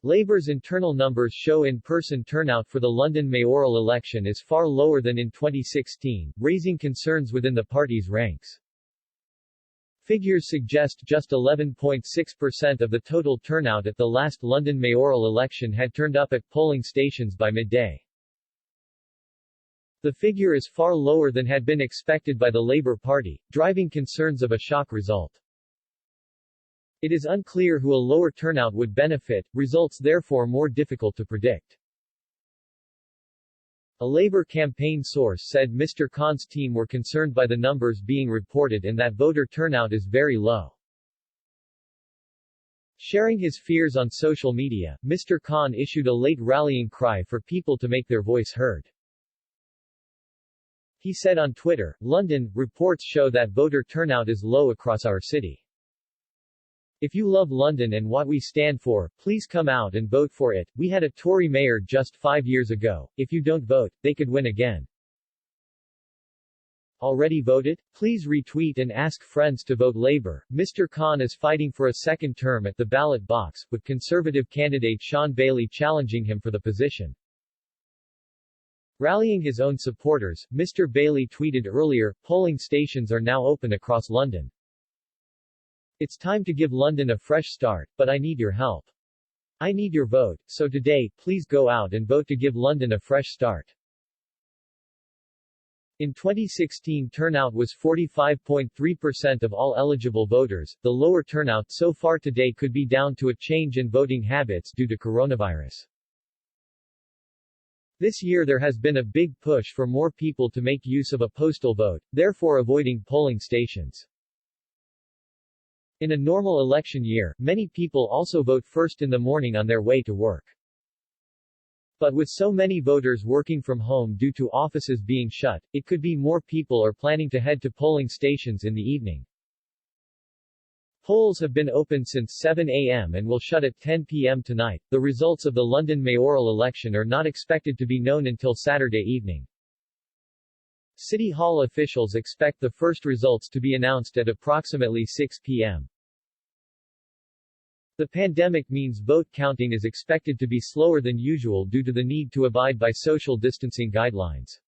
Labour's internal numbers show in-person turnout for the London mayoral election is far lower than in 2016, raising concerns within the party's ranks. Figures suggest just 11.6% of the total turnout at the last London mayoral election had turned up at polling stations by midday. The figure is far lower than had been expected by the Labour Party, driving concerns of a shock result. It is unclear who a lower turnout would benefit, results therefore more difficult to predict. A Labour campaign source said Mr. Khan's team were concerned by the numbers being reported and that voter turnout is very low. Sharing his fears on social media, Mr. Khan issued a late rallying cry for people to make their voice heard. He said on Twitter, "London, reports show that voter turnout is low across our city. If you love London and what we stand for, please come out and vote for it. We had a Tory mayor just 5 years ago. If you don't vote, they could win again. Already voted? Please retweet and ask friends to vote Labour." Mr. Khan is fighting for a second term at the ballot box, with Conservative candidate Sean Bailey challenging him for the position. Rallying his own supporters, Mr. Bailey tweeted earlier, "Polling stations are now open across London. It's time to give London a fresh start, but I need your help. I need your vote, so today, please go out and vote to give London a fresh start." In 2016 turnout was 45.3% of all eligible voters. The lower turnout so far today could be down to a change in voting habits due to coronavirus. This year there has been a big push for more people to make use of a postal vote, therefore avoiding polling stations. In a normal election year, many people also vote first in the morning on their way to work. But with so many voters working from home due to offices being shut, it could be more people are planning to head to polling stations in the evening. Polls have been open since 7 a.m. and will shut at 10 p.m. tonight. The results of the London mayoral election are not expected to be known until Saturday evening. City Hall officials expect the first results to be announced at approximately 6 p.m. The pandemic means vote counting is expected to be slower than usual due to the need to abide by social distancing guidelines.